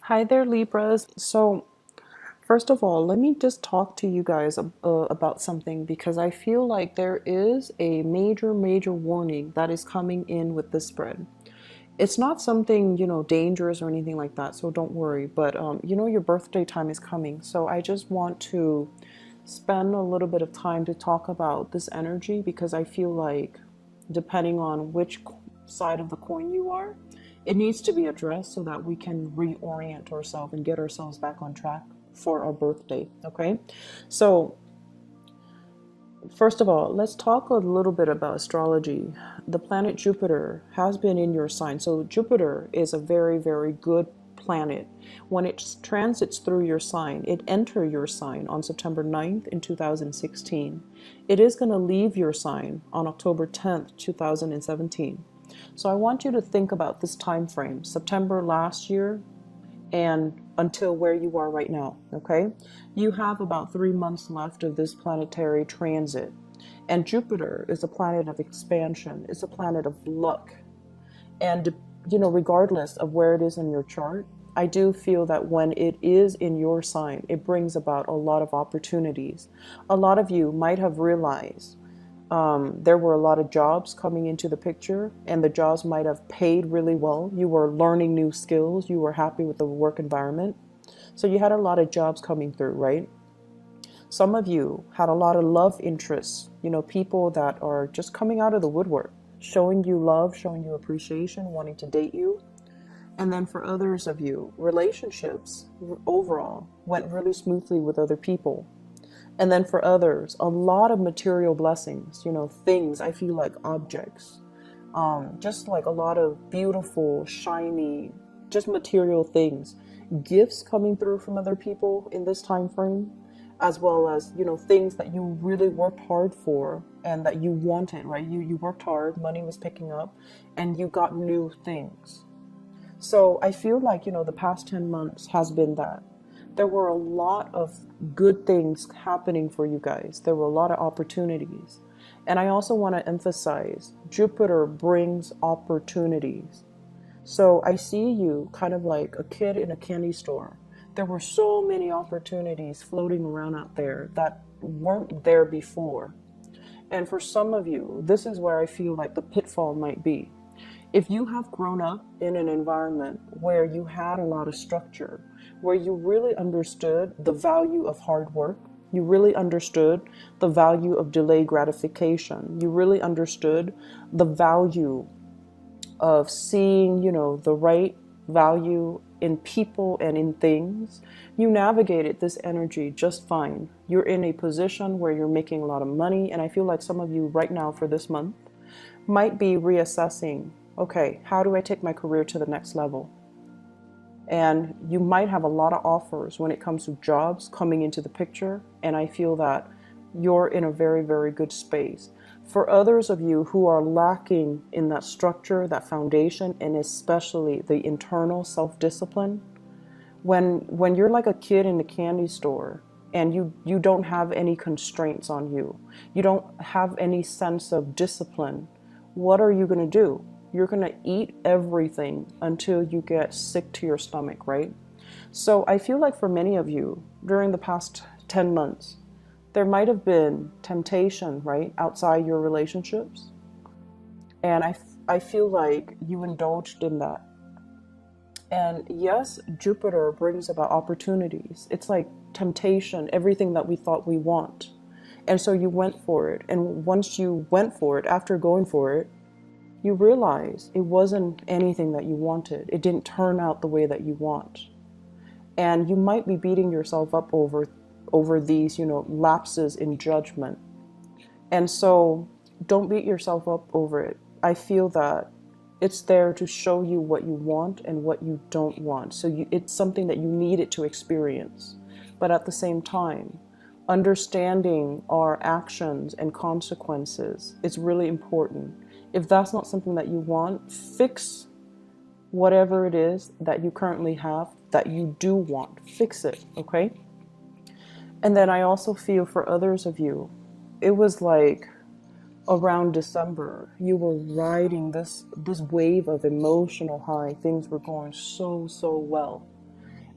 Hi there, Libras. So, first of all, let me just talk to you guys about something because I feel like there is a major warning that is coming in with this spread. It's not something, dangerous or anything like that, so don't worry. But, your birthday time is coming. So, I just want to spend a little bit of time to talk about this energy because I feel like, depending on which side of the coin you are, it needs to be addressed so that we can reorient ourselves and get ourselves back on track for our birthday. Okay. So, first of all, let's talk a little bit about astrology. The planet Jupiter has been in your sign. So, Jupiter is a very good planet. When it transits through your sign, it enters your sign on September 9th in 2016. It is going to leave your sign on October 10th, 2017. So I want you to think about this time frame, September last year and until where you are right now, okay? You have about 3 months left of this planetary transit. And Jupiter is a planet of expansion, it's a planet of luck. And, regardless of where it is in your chart, I do feel that when it is in your sign, it brings about a lot of opportunities. A lot of you might have realized there were a lot of jobs coming into the picture, and the jobs might have paid really well. You were learning new skills. You were happy with the work environment. So you had a lot of jobs coming through, right? Some of you had a lot of love interests, people that are just coming out of the woodwork, showing you love, showing you appreciation, wanting to date you. And then for others of you, relationships overall went really smoothly with other people. And then for others, a lot of material blessings, things, I feel like objects, just like a lot of beautiful, shiny, just material things, gifts coming through from other people in this time frame, as well as, things that you really worked hard for and that you wanted, right? You worked hard, money was picking up, and you got new things. So I feel like, the past 10 months has been that. There were a lot of good things happening for you guys. There were a lot of opportunities. And I also want to emphasize Jupiter brings opportunities. So I see you kind of like a kid in a candy store. There were so many opportunities floating around out there that weren't there before. And for some of you, this is where I feel like the pitfall might be. If you have grown up in an environment where you had a lot of structure, where you really understood the value of hard work, you really understood the value of delayed gratification, you really understood the value of seeing, the right value in people and in things, you navigated this energy just fine. You're in a position where you're making a lot of money, and I feel like some of you right now for this month might be reassessing, okay, how do I take my career to the next level? And you might have a lot of offers when it comes to jobs coming into the picture. And I feel that you're in a very good space. For others of you who are lacking in that structure, that foundation, and especially the internal self-discipline, when you're like a kid in the candy store and you don't have any constraints on you, you don't have any sense of discipline, what are you going to do? You're going to eat everything until you get sick to your stomach, right? So I feel like for many of you during the past 10 months, there might have been temptation, right, outside your relationships. And I feel like you indulged in that. And yes, Jupiter brings about opportunities. It's like temptation, everything that we thought we want. And so you went for it. And once you went for it, after going for it, you realize it wasn't anything that you wanted. It didn't turn out the way that you want. And you might be beating yourself up over these, lapses in judgment. And so don't beat yourself up over it. I feel that it's there to show you what you want and what you don't want. So it's something that you needed to experience. But at the same time, understanding our actions and consequences is really important. If that's not something that you want, fix whatever it is that you currently have that you do want. Fix it, okay? And then I also feel for others of you, it was like around December, you were riding this wave of emotional high. Things were going so well.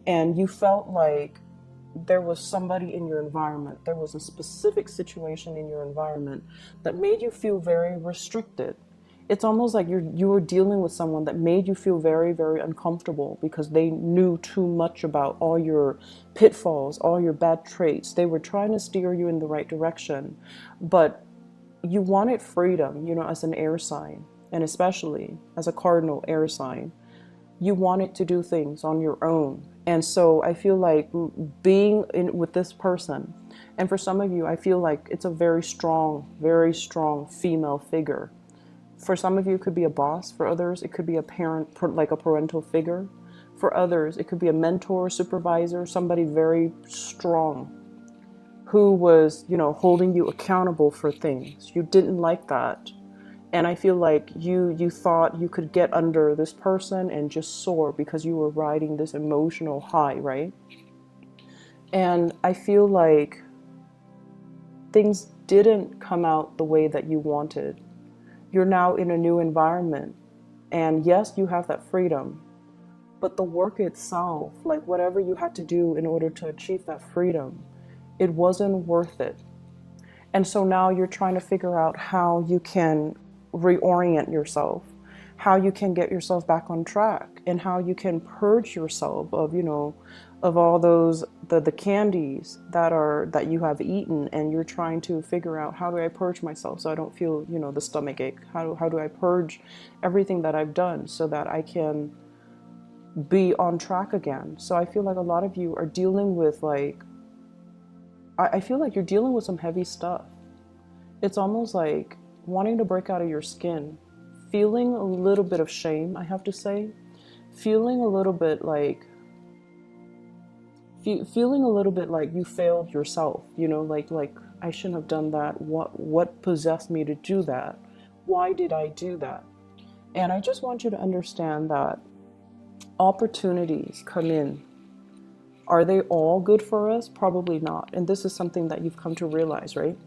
and you felt like there was somebody in your environment, there was a specific situation in your environment that made you feel very restricted. It's almost like you were dealing with someone that made you feel very, very uncomfortable because they knew too much about all your pitfalls, all your bad traits. They were trying to steer you in the right direction, but you wanted freedom, as an air sign, and especially as a cardinal air sign. You wanted to do things on your own. And so I feel like being in with this person, and for some of you, I feel like it's a very strong female figure. For some of you, it could be a boss. For others, it could be a parent, like a parental figure. For others, it could be a mentor, supervisor, somebody very strong who was, holding you accountable for things. You didn't like that. And I feel like you thought you could get under this person and just soar because you were riding this emotional high, right? And I feel like things didn't come out the way that you wanted. You're now in a new environment. And yes, you have that freedom. But the work itself, like whatever you had to do in order to achieve that freedom, it wasn't worth it. And so now you're trying to figure out how you can reorient yourself, how you can get yourself back on track, and how you can purge yourself of, of all those the candies that you have eaten, and you're trying to figure out, how do I purge myself so I don't feel, the stomach ache? How do I purge everything that I've done so that I can be on track again? So I feel like a lot of you are dealing with I feel like you're dealing with some heavy stuff. It's almost like wanting to break out of your skin, feeling a little bit of shame, I have to say, feeling a little bit like you failed yourself, like I shouldn't have done that. What possessed me to do that? Why did I do that? And I just want you to understand that opportunities come in. Are they all good for us? Probably not. And this is something that you've come to realize, right?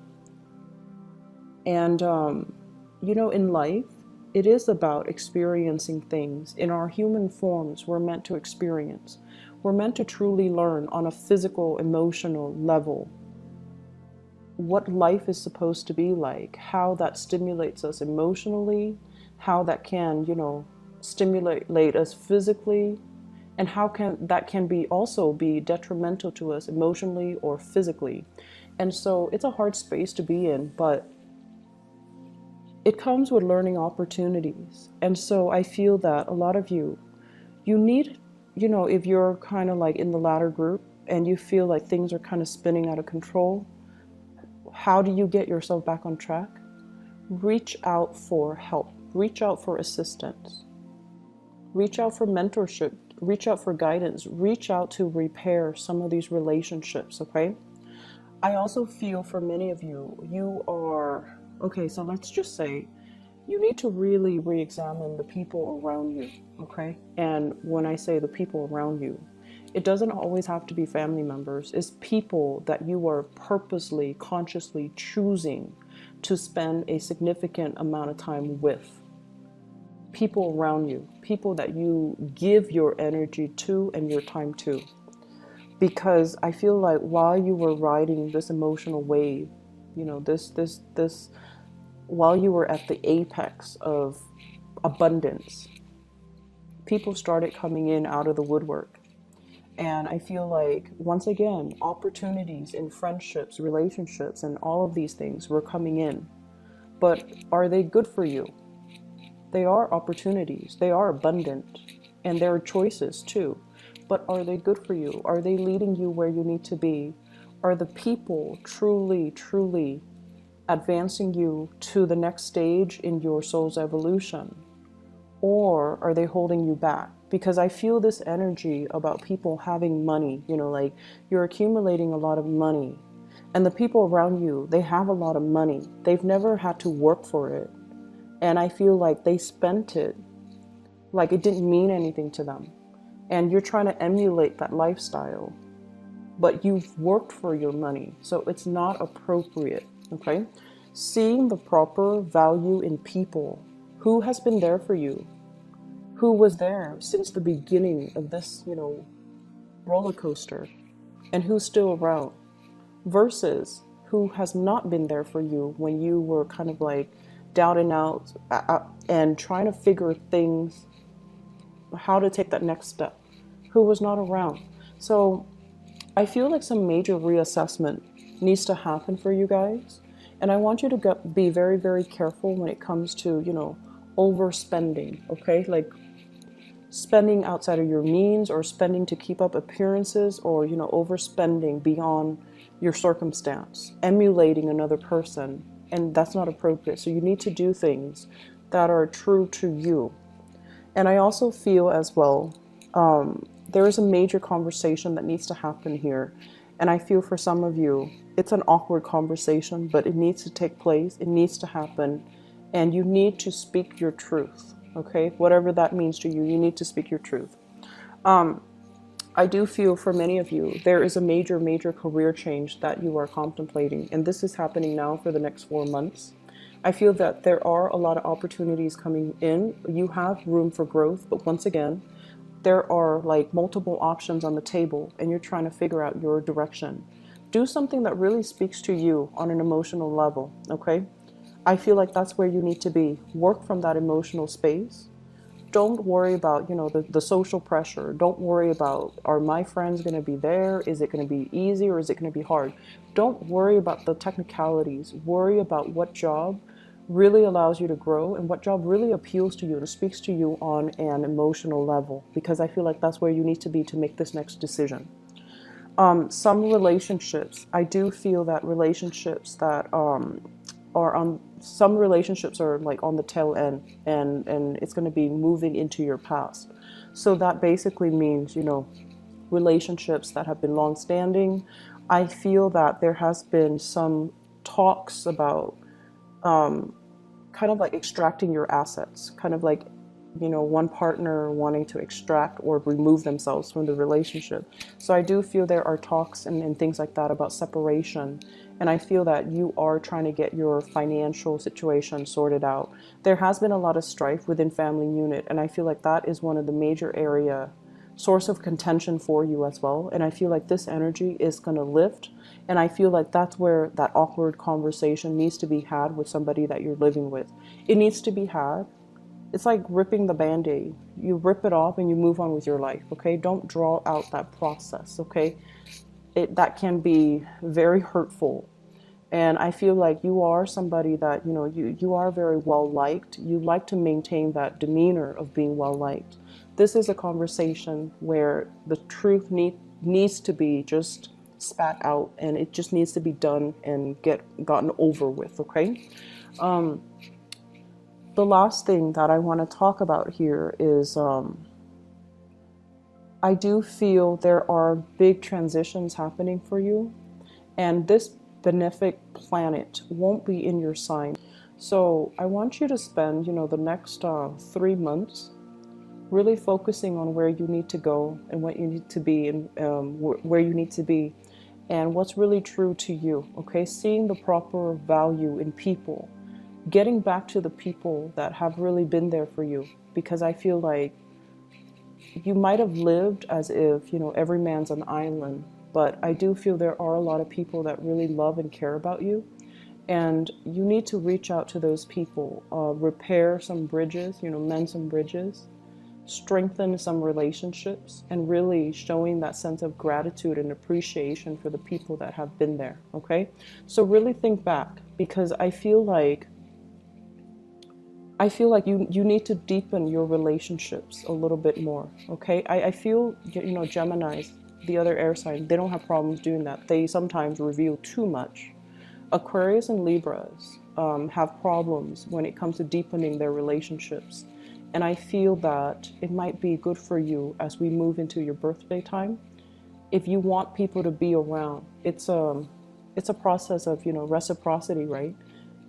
And, in life, it is about experiencing things. In our human forms, we're meant to experience. We're meant to truly learn on a physical, emotional level what life is supposed to be like, how that stimulates us emotionally, how that can, stimulate us physically, and how that can also be detrimental to us emotionally or physically. And so it's a hard space to be in, but it comes with learning opportunities. And so I feel that a lot of you need, if you're kind of like in the latter group and you feel like things are kind of spinning out of control, how do you get yourself back on track? Reach out for help, reach out for assistance, reach out for mentorship, reach out for guidance, reach out to repair some of these relationships, okay? I also feel for many of you, okay, so let's just say you need to really re-examine the people around you, okay? And when I say the people around you, it doesn't always have to be family members. It's people that you are purposely, consciously choosing to spend a significant amount of time with. People around you, people that you give your energy to and your time to. Because I feel like while you were riding this emotional wave, while you were at the apex of abundance, people started coming in out of the woodwork. And I feel like, once again, opportunities in friendships, relationships, and all of these things were coming in. But are they good for you? They are opportunities. They are abundant. And there are choices too. But are they good for you? Are they leading you where you need to be? Are the people truly, truly advancing you to the next stage in your soul's evolution? Or are they holding you back? Because I feel this energy about people having money, like you're accumulating a lot of money. And the people around you, they have a lot of money. They've never had to work for it. And I feel like they spent it like it didn't mean anything to them. And you're trying to emulate that lifestyle. But you've worked for your money. So it's not appropriate, okay? Seeing the proper value in people. Who has been there for you? Who was there since the beginning of this, roller coaster, and who's still around, versus who has not been there for you when you were kind of like down and out, and trying to figure things, how to take that next step, who was not around. So I feel like some major reassessment needs to happen for you guys. And I want you to be very, very careful when it comes to, overspending, okay? Like spending outside of your means, or spending to keep up appearances, or, overspending beyond your circumstance, emulating another person. And that's not appropriate. So you need to do things that are true to you. And I also feel as well, there is a major conversation that needs to happen here. And I feel for some of you, it's an awkward conversation, but it needs to take place. It needs to happen. And you need to speak your truth, okay? Whatever that means to you, you need to speak your truth. I do feel for many of you, there is a major, major career change that you are contemplating. And this is happening now for the next 4 months. I feel that there are a lot of opportunities coming in. You have room for growth, but once again, there are like multiple options on the table, and you're trying to figure out your direction. Do something that really speaks to you on an emotional level, okay? I feel like that's where you need to be. Work from that emotional space. Don't worry about, the social pressure. Don't worry about, are my friends going to be there? Is it going to be easy, or is it going to be hard? Don't worry about the technicalities. Worry about what job really allows you to grow, and what job really appeals to you and speaks to you on an emotional level, because I feel like that's where you need to be to make this next decision. Some relationships, I do feel that relationships that some relationships are like on the tail end, and it's going to be moving into your past. So that basically means, relationships that have been long standing. I feel that there has been some talks about kind of like extracting your assets, kind of like, one partner wanting to extract or remove themselves from the relationship. So I do feel there are talks and things like that about separation. And I feel that you are trying to get your financial situation sorted out. There has been a lot of strife within family unit, and I feel like that is one of the major source of contention for you as well. And I feel like this energy is going to lift. And I feel like that's where that awkward conversation needs to be had with somebody that you're living with. It needs to be had. It's like ripping the Band-Aid. You rip it off and you move on with your life, okay? Don't draw out that process, okay? That can be very hurtful. And I feel like you are somebody that, you are very well liked. You like to maintain that demeanor of being well liked. This is a conversation where the truth needs to be just spat out, and it just needs to be done and gotten over with, okay? The last thing that I want to talk about here is I do feel there are big transitions happening for you, and this benefic planet won't be in your sign. So I want you to spend, the next 3 months really focusing on where you need to go and what you need to be, and where you need to be, and what's really true to you, okay? Seeing the proper value in people, getting back to the people that have really been there for you, because I feel like you might have lived as if, every man's an island, but I do feel there are a lot of people that really love and care about you, and you need to reach out to those people, repair some bridges, mend some bridges, strengthen some relationships, and really showing that sense of gratitude and appreciation for the people that have been there, okay? So really think back, because I feel like you need to deepen your relationships a little bit more, okay? I feel, Geminis, the other air sign, they don't have problems doing that. They sometimes reveal too much. Aquarius and Libras have problems when it comes to deepening their relationships. And I feel that it might be good for you as we move into your birthday time. If you want people to be around, it's a process of, reciprocity, right?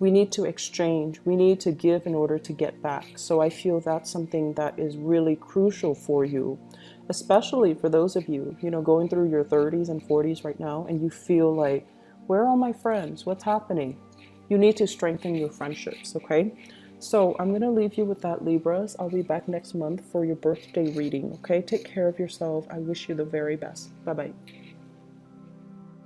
We need to exchange. We need to give in order to get back. So I feel that's something that is really crucial for you, especially for those of you, going through your 30s and 40s right now, and you feel like, where are my friends? What's happening? You need to strengthen your friendships, okay? So I'm going to leave you with that, Libras. I'll be back next month for your birthday reading. Okay, take care of yourself. I wish you the very best. Bye bye.